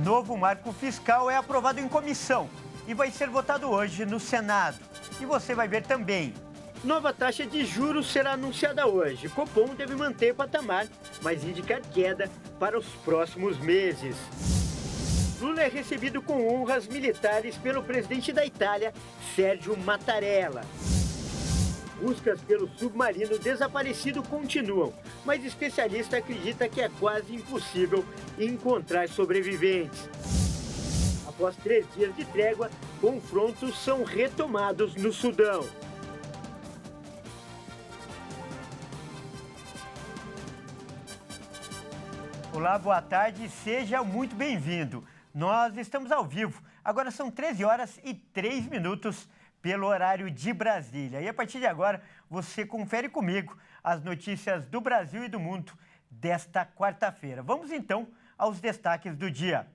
novo marco fiscal é aprovado em comissão e vai ser votado hoje no Senado. E você vai ver também. Nova taxa de juros será anunciada hoje. Copom deve manter patamar, mas indicar queda para os próximos meses. Lula é recebido com honras militares pelo presidente da Itália, Sérgio Mattarella. Buscas pelo submarino desaparecido continuam, mas especialista acredita que é quase impossível encontrar sobreviventes. Após 3 dias de trégua, confrontos são retomados no Sudão. Olá, boa tarde, seja muito bem-vindo. Nós estamos ao vivo, agora são 13 horas e 3 minutos pelo horário de Brasília. E a partir de agora, você confere comigo as notícias do Brasil e do mundo desta quarta-feira. Vamos então aos destaques do dia.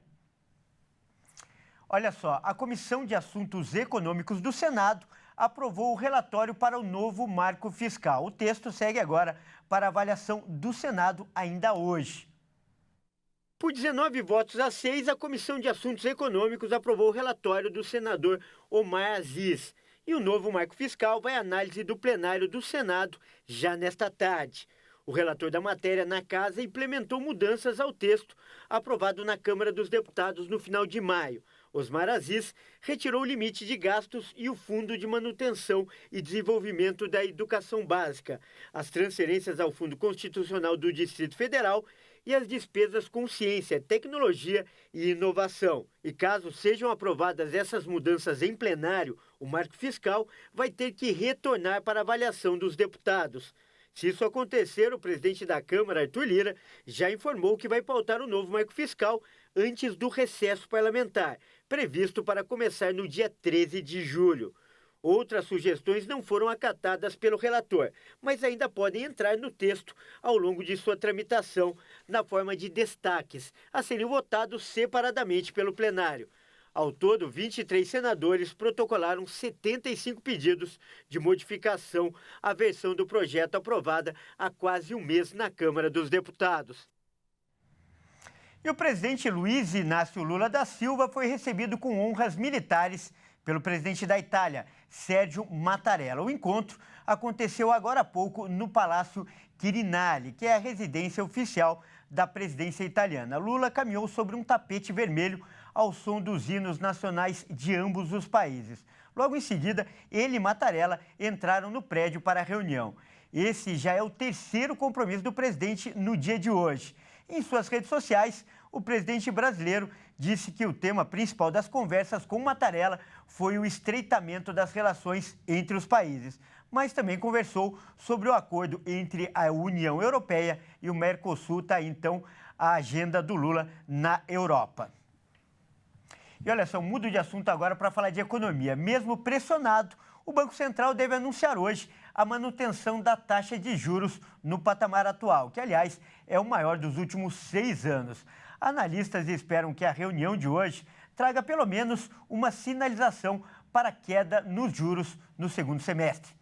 Olha só, a Comissão de Assuntos Econômicos do Senado aprovou o relatório para o novo marco fiscal. O texto segue agora para avaliação do Senado ainda hoje. Por 19 votos a 6, a Comissão de Assuntos Econômicos aprovou o relatório do senador Omar Aziz. E o novo marco fiscal vai à análise do plenário do Senado já nesta tarde. O relator da matéria na Casa implementou mudanças ao texto aprovado na Câmara dos Deputados no final de maio. Osmar Aziz retirou o limite de gastos e o Fundo de Manutenção e Desenvolvimento da Educação Básica, as transferências ao Fundo Constitucional do Distrito Federal e as despesas com ciência, tecnologia e inovação. E caso sejam aprovadas essas mudanças em plenário, o marco fiscal vai ter que retornar para avaliação dos deputados. Se isso acontecer, o presidente da Câmara, Arthur Lira, já informou que vai pautar o novo marco fiscal antes do recesso parlamentar, previsto para começar no dia 13 de julho. Outras sugestões não foram acatadas pelo relator, mas ainda podem entrar no texto ao longo de sua tramitação, na forma de destaques, a serem votados separadamente pelo plenário. Ao todo, 23 senadores protocolaram 75 pedidos de modificação à versão do projeto aprovada há quase um mês na Câmara dos Deputados. E o presidente Luiz Inácio Lula da Silva foi recebido com honras militares pelo presidente da Itália, Sérgio Mattarella. O encontro aconteceu agora há pouco no Palácio Quirinale, que é a residência oficial da presidência italiana. Lula caminhou sobre um tapete vermelho ao som dos hinos nacionais de ambos os países. Logo em seguida, ele e Mattarella entraram no prédio para a reunião. Esse já é o terceiro compromisso do presidente no dia de hoje. Em suas redes sociais, o presidente brasileiro disse que o tema principal das conversas com Mattarella foi o estreitamento das relações entre os países, mas também conversou sobre o acordo entre a União Europeia e o Mercosul, está então a agenda do Lula na Europa. E olha só, mudo de assunto agora para falar de economia. Mesmo pressionado, o Banco Central deve anunciar hoje a manutenção da taxa de juros no patamar atual, que, aliás, é o maior dos últimos 6 anos. Analistas esperam que a reunião de hoje traga pelo menos uma sinalização para a queda nos juros no segundo semestre.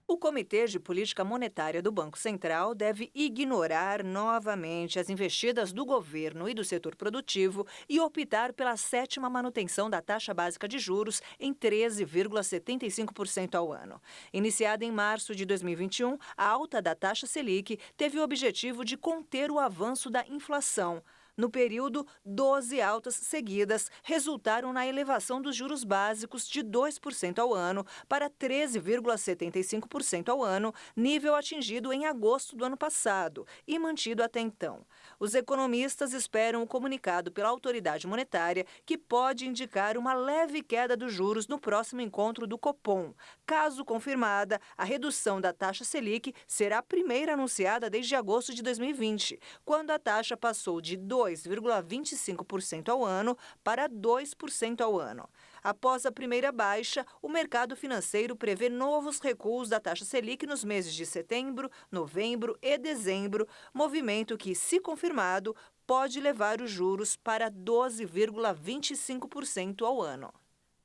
O Comitê de Política Monetária do Banco Central deve ignorar novamente as investidas do governo e do setor produtivo e optar pela 7ª manutenção da taxa básica de juros em 13,75% ao ano. Iniciada em março de 2021, a alta da taxa Selic teve o objetivo de conter o avanço da inflação. No período, 12 altas seguidas resultaram na elevação dos juros básicos de 2% ao ano para 13,75% ao ano, nível atingido em agosto do ano passado e mantido até então. Os economistas esperam o comunicado pela autoridade monetária, que pode indicar uma leve queda dos juros no próximo encontro do Copom. Caso confirmada, a redução da taxa Selic será a primeira anunciada desde agosto de 2020, quando a taxa passou de 2,25% ao ano para 2% ao ano. Após a primeira baixa, o mercado financeiro prevê novos recuos da taxa Selic nos meses de setembro, novembro e dezembro, movimento que, se confirmado, pode levar os juros para 12,25% ao ano.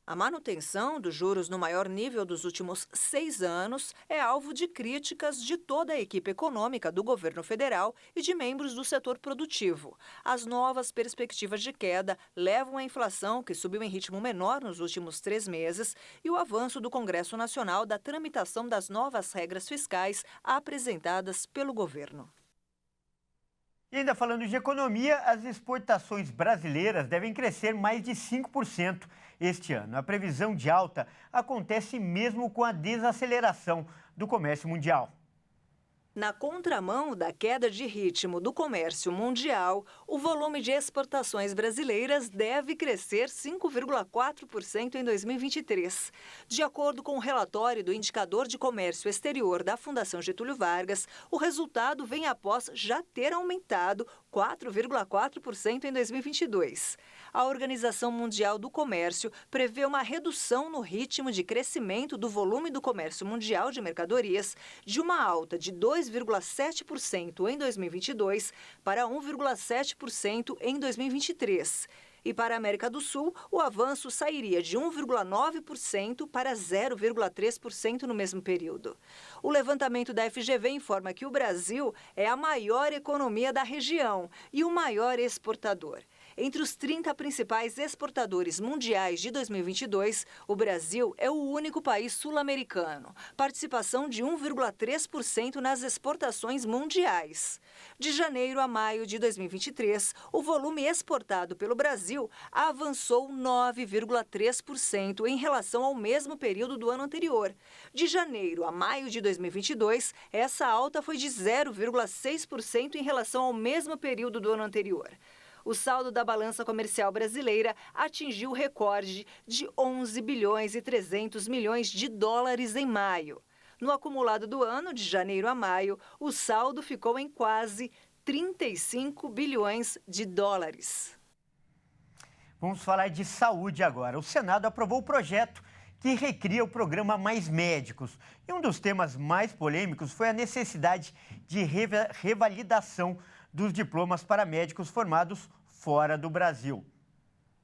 A manutenção dos juros no maior nível dos últimos 6 anos é alvo de críticas de toda a equipe econômica do governo federal e de membros do setor produtivo. As novas perspectivas de queda levam a inflação, que subiu em ritmo menor nos últimos 3 meses, e o avanço do Congresso Nacional da tramitação das novas regras fiscais apresentadas pelo governo. E ainda falando de economia, as exportações brasileiras devem crescer mais de 5% este ano. A previsão de alta acontece mesmo com a desaceleração do comércio mundial. Na contramão da queda de ritmo do comércio mundial, o volume de exportações brasileiras deve crescer 5,4% em 2023. De acordo com o relatório do Indicador de Comércio Exterior da Fundação Getúlio Vargas, o resultado vem após já ter aumentado 4,4% em 2022. A Organização Mundial do Comércio prevê uma redução no ritmo de crescimento do volume do comércio mundial de mercadorias, de uma alta de 2,7% em 2022 para 1,7% em 2023. E para a América do Sul, o avanço sairia de 1,9% para 0,3% no mesmo período. O levantamento da FGV informa que o Brasil é a maior economia da região e o maior exportador. Entre os 30 principais exportadores mundiais de 2022, o Brasil é o único país sul-americano, participação de 1,3% nas exportações mundiais. De janeiro a maio de 2023, o volume exportado pelo Brasil avançou 9,3% em relação ao mesmo período do ano anterior. De janeiro a maio de 2022, essa alta foi de 0,6% em relação ao mesmo período do ano anterior. O saldo da balança comercial brasileira atingiu o recorde de 11 bilhões e 300 milhões de dólares em maio. No acumulado do ano, de janeiro a maio, o saldo ficou em quase 35 bilhões de dólares. Vamos falar de saúde agora. O Senado aprovou o projeto que recria o programa Mais Médicos. E um dos temas mais polêmicos foi a necessidade de revalidação dos diplomas para médicos formados fora do Brasil.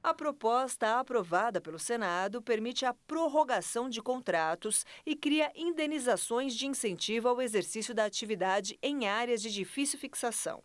A proposta aprovada pelo Senado permite a prorrogação de contratos e cria indenizações de incentivo ao exercício da atividade em áreas de difícil fixação.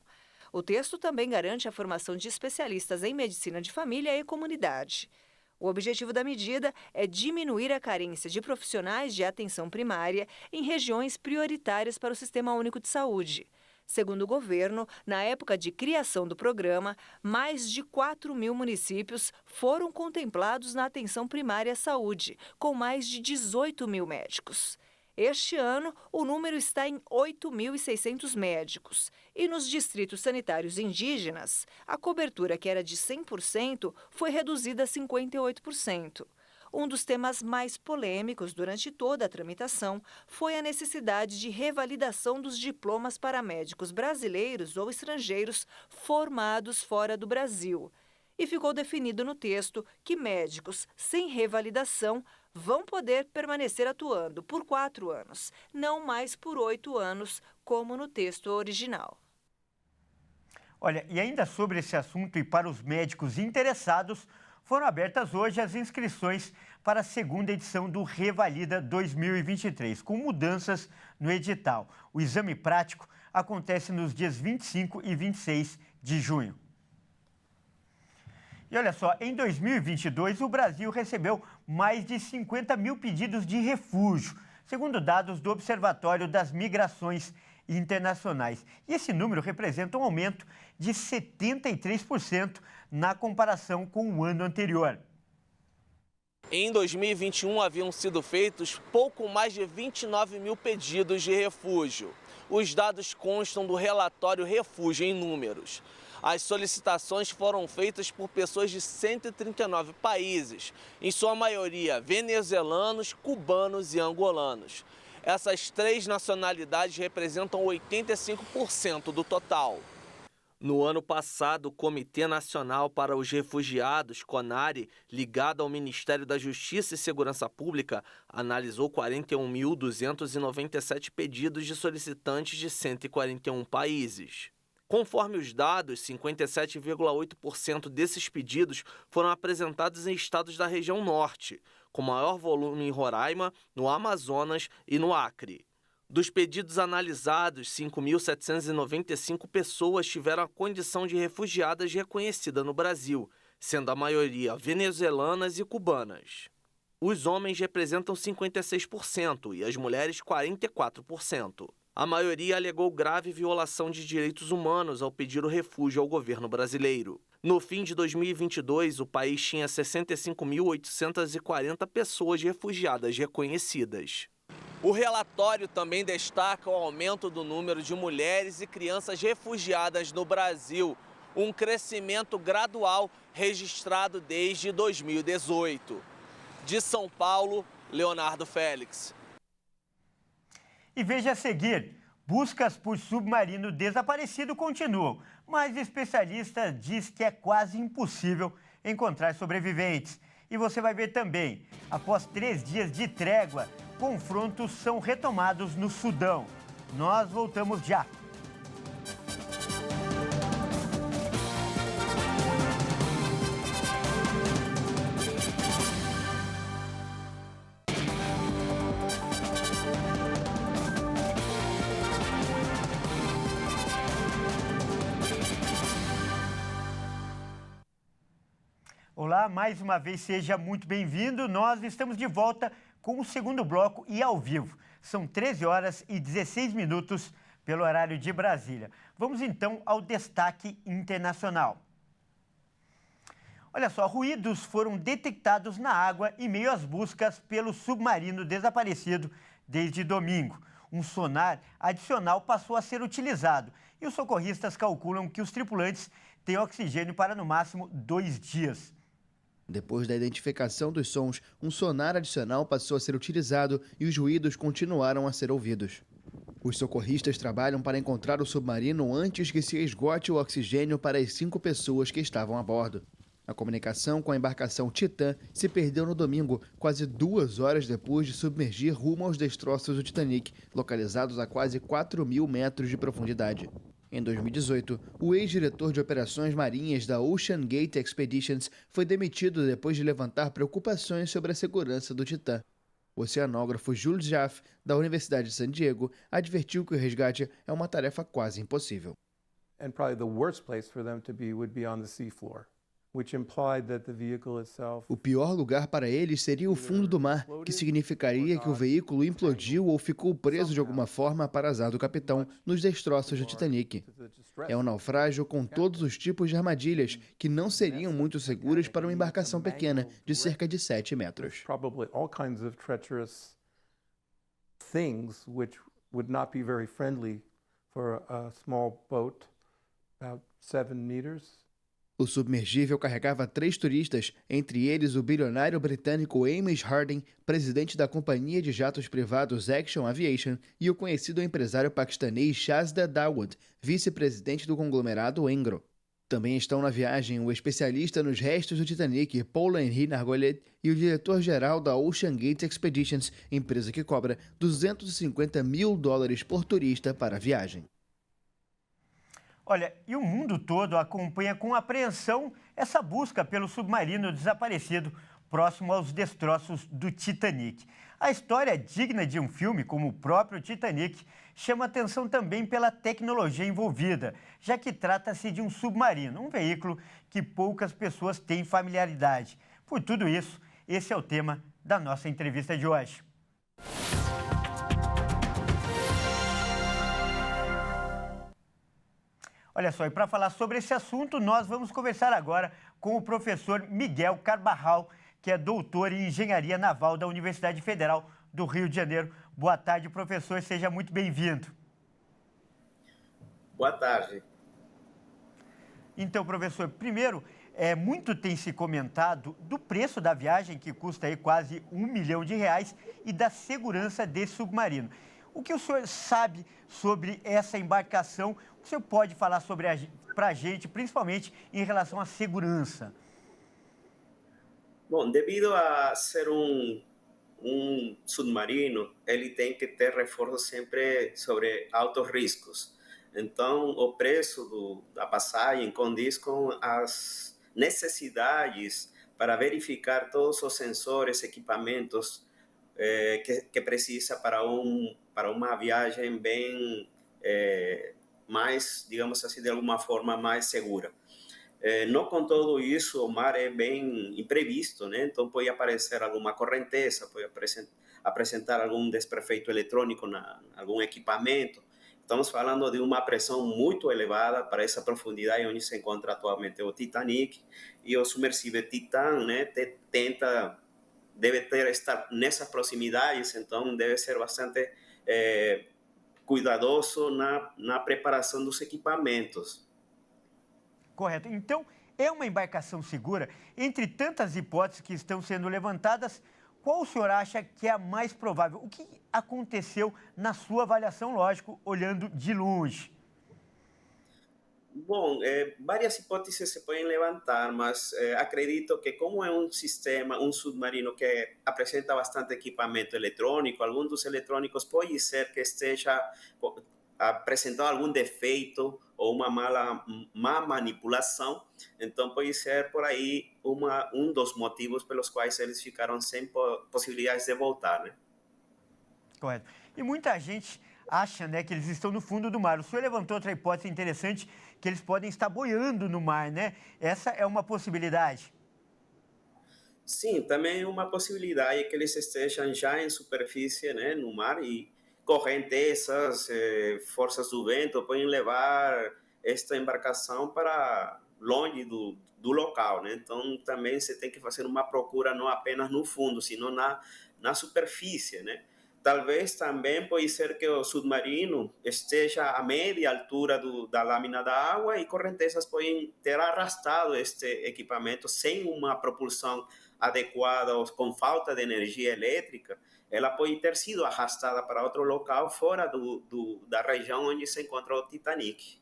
O texto também garante a formação de especialistas em medicina de família e comunidade. O objetivo da medida é diminuir a carência de profissionais de atenção primária em regiões prioritárias para o Sistema Único de Saúde. Segundo o governo, na época de criação do programa, mais de 4 mil municípios foram contemplados na atenção primária à saúde, com mais de 18 mil médicos. Este ano, o número está em 8.600 médicos. E nos distritos sanitários indígenas, a cobertura, que era de 100%, foi reduzida a 58%. Um dos temas mais polêmicos durante toda a tramitação foi a necessidade de revalidação dos diplomas para médicos brasileiros ou estrangeiros formados fora do Brasil. E ficou definido no texto que médicos sem revalidação vão poder permanecer atuando por 4 anos, não mais por 8 anos, como no texto original. Olha, e ainda sobre esse assunto e para os médicos interessados, foram abertas hoje as inscrições para a segunda edição do Revalida 2023, com mudanças no edital. O exame prático acontece nos dias 25 e 26 de junho. E olha só, em 2022, o Brasil recebeu mais de 50 mil pedidos de refúgio, segundo dados do Observatório das Migrações Internacionais. E esse número representa um aumento de 73% na comparação com o ano anterior. Em 2021, haviam sido feitos pouco mais de 29 mil pedidos de refúgio. Os dados constam do relatório Refúgio em Números. As solicitações foram feitas por pessoas de 139 países, em sua maioria venezuelanos, cubanos e angolanos. Essas 3 nacionalidades representam 85% do total. No ano passado, o Comitê Nacional para os Refugiados, CONARE, ligado ao Ministério da Justiça e Segurança Pública, analisou 41.297 pedidos de solicitantes de 141 países. Conforme os dados, 57,8% desses pedidos foram apresentados em estados da região norte, com maior volume em Roraima, no Amazonas e no Acre. Dos pedidos analisados, 5.795 pessoas tiveram a condição de refugiadas reconhecida no Brasil, sendo a maioria venezuelanas e cubanas. Os homens representam 56% e as mulheres 44%. A maioria alegou grave violação de direitos humanos ao pedir o refúgio ao governo brasileiro. No fim de 2022, o país tinha 65.840 pessoas refugiadas reconhecidas. O relatório também destaca o aumento do número de mulheres e crianças refugiadas no Brasil, um crescimento gradual registrado desde 2018. De São Paulo, Leonardo Félix. E veja a seguir, buscas por submarino desaparecido continuam, mas especialista diz que é quase impossível encontrar sobreviventes. E você vai ver também, após 3 dias de trégua, confrontos são retomados no Sudão. Nós voltamos já. Olá, mais uma vez seja muito bem-vindo. Nós estamos de volta com o segundo bloco e ao vivo. São 13 horas e 16 minutos pelo horário de Brasília. Vamos então ao destaque internacional. Olha só, ruídos foram detectados na água em meio às buscas pelo submarino desaparecido desde domingo. Um sonar adicional passou a ser utilizado e os socorristas calculam que os tripulantes têm oxigênio para no máximo 2 dias. Depois da identificação dos sons, um sonar adicional passou a ser utilizado e os ruídos continuaram a ser ouvidos. Os socorristas trabalham para encontrar o submarino antes que se esgote o oxigênio para as 5 pessoas que estavam a bordo. A comunicação com a embarcação Titã se perdeu no domingo, quase 2 horas depois de submergir rumo aos destroços do Titanic, localizados a quase 4.000 metros de profundidade. Em 2018, o ex-diretor de operações marinhas da Ocean Gate Expeditions foi demitido depois de levantar preocupações sobre a segurança do Titã. O oceanógrafo Jules Jaff, da Universidade de San Diego, advertiu que o resgate é uma tarefa quase impossível. And probably the worst place for them to be would be on the seafloor, which implied that the vehicle itself. O pior lugar para eles seria o fundo do mar, que significaria que o veículo implodiu ou ficou preso de alguma forma, para azar do capitão, nos destroços do Titanic. É um naufrágio com todos os tipos de armadilhas, que não seriam muito seguras para uma embarcação pequena, de cerca de 7 metros. Probably all kinds of treacherous things which would not be very friendly for a small boat, about 7 meters. O submergível carregava 3 turistas, entre eles o bilionário britânico Hamish Harding, presidente da companhia de jatos privados Action Aviation, e o conhecido empresário paquistanês Shazda Dawood, vice-presidente do conglomerado Engro. Também estão na viagem o especialista nos restos do Titanic, Paul-Henri Nargolet, e o diretor-geral da Ocean Gate Expeditions, empresa que cobra $250 mil por turista para a viagem. Olha, e o mundo todo acompanha com apreensão essa busca pelo submarino desaparecido próximo aos destroços do Titanic. A história, digna de um filme como o próprio Titanic, chama atenção também pela tecnologia envolvida, já que trata-se de um submarino, um veículo que poucas pessoas têm familiaridade. Por tudo isso, esse é o tema da nossa entrevista de hoje. Olha só, e para falar sobre esse assunto, nós vamos conversar agora com o professor Miguel Carbarral, que é doutor em Engenharia Naval da Universidade Federal do Rio de Janeiro. Boa tarde, professor, seja muito bem-vindo. Boa tarde. Então, professor, primeiro, muito tem se comentado do preço da viagem, que custa aí quase R$1 milhão, e da segurança desse submarino. O que o senhor sabe sobre essa embarcação? O que o senhor pode falar para a gente, principalmente em relação à segurança? Bom, devido a ser um submarino, ele tem que ter reforço sempre sobre altos riscos. Então, o preço da passagem condiz com as necessidades para verificar todos os sensores, equipamentos que precisa para uma viagem bem mais, digamos assim, de alguma forma mais segura. Não com tudo isso, o mar é bem imprevisto, né? Então pode aparecer alguma correnteza, pode apresentar algum desperfeito eletrônico em algum equipamento. Estamos falando de uma pressão muito elevada para essa profundidade onde se encontra atualmente o Titanic, e o submersível Titan, né, deve estar nessas proximidades, então deve ser bastante cuidadoso na preparação dos equipamentos. Correto. Então, é uma embarcação segura? Entre tantas hipóteses que estão sendo levantadas, qual o senhor acha que é a mais provável? O que aconteceu na sua avaliação, lógico, olhando de longe? Bom, várias hipóteses se podem levantar, mas acredito que como é um sistema, um submarino que apresenta bastante equipamento eletrônico, alguns dos eletrônicos pode ser que esteja apresentando algum defeito ou uma má manipulação, então pode ser por aí um dos motivos pelos quais eles ficaram sem possibilidades de voltar, né? Correto. E muita gente acha, né, que eles estão no fundo do mar. O senhor levantou outra hipótese interessante, que eles podem estar boiando no mar, né? Essa é uma possibilidade. Sim, também é uma possibilidade que eles estejam já em superfície, né, no mar, e correntezas, forças do vento podem levar esta embarcação para longe do local, né? Então também você tem que fazer uma procura não apenas no fundo, sino na superfície, né? Talvez também pode ser que o submarino esteja a média altura da lâmina da água e correntezas podem ter arrastado este equipamento sem uma propulsão adequada ou com falta de energia elétrica. Ela pode ter sido arrastada para outro local fora da região onde se encontra o Titanic.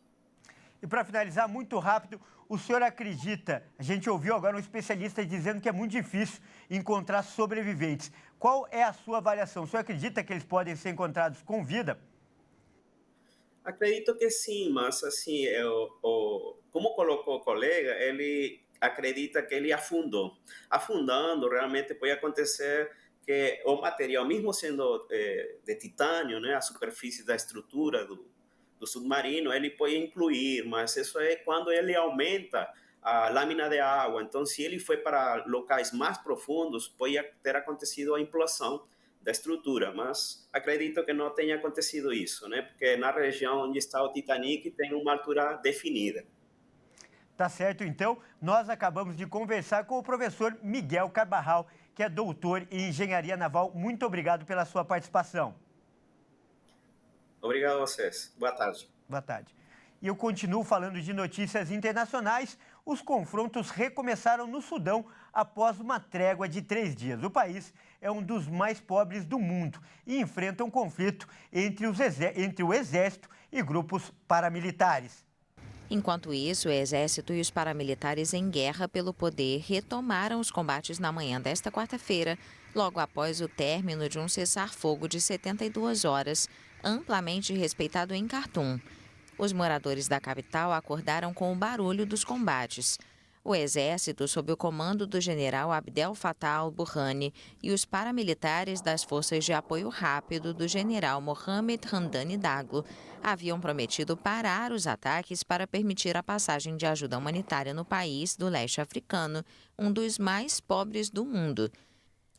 E para finalizar, muito rápido, o senhor acredita, a gente ouviu agora um especialista dizendo que é muito difícil encontrar sobreviventes. Qual é a sua avaliação? O senhor acredita que eles podem ser encontrados com vida? Acredito que sim, mas assim, como colocou o colega, ele acredita que ele afundou. Afundando, realmente pode acontecer que o material, mesmo sendo de titânio, né, a superfície da estrutura do submarino, ele pode incluir, mas isso é quando ele aumenta a lâmina de água. Então, se ele foi para locais mais profundos, pode ter acontecido a implosão da estrutura, mas acredito que não tenha acontecido isso, né? Porque na região onde está o Titanic tem uma altura definida. Tá certo, então, nós acabamos de conversar com o professor Miguel Carbarral, que é doutor em engenharia naval. Muito obrigado pela sua participação. Obrigado a vocês. Boa tarde. Boa tarde. E eu continuo falando de notícias internacionais. Os confrontos recomeçaram no Sudão após uma trégua de 3 dias. O país é um dos mais pobres do mundo e enfrenta um conflito entre o exército e grupos paramilitares. Enquanto isso, o exército e os paramilitares em guerra pelo poder retomaram os combates na manhã desta quarta-feira, logo após o término de um cessar-fogo de 72 horas, amplamente respeitado em Khartoum. Os moradores da capital acordaram com o barulho dos combates. O exército, sob o comando do general Abdel Fattah al-Burhani, e os paramilitares das forças de apoio rápido do general Mohamed Hamdani Daglo haviam prometido parar os ataques para permitir a passagem de ajuda humanitária no país do leste africano, um dos mais pobres do mundo.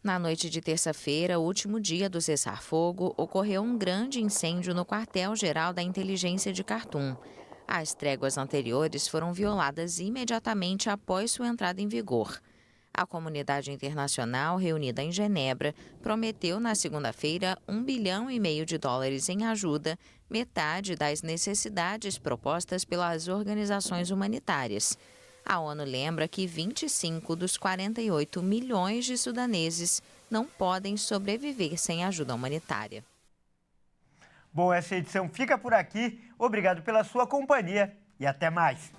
Na noite de terça-feira, último dia do cessar-fogo, ocorreu um grande incêndio no quartel-geral da inteligência de Khartoum. As tréguas anteriores foram violadas imediatamente após sua entrada em vigor. A comunidade internacional, reunida em Genebra, prometeu na segunda-feira $1,5 bilhão em ajuda, metade das necessidades propostas pelas organizações humanitárias. A ONU lembra que 25 dos 48 milhões de sudaneses não podem sobreviver sem ajuda humanitária. Bom, essa edição fica por aqui. Obrigado pela sua companhia e até mais.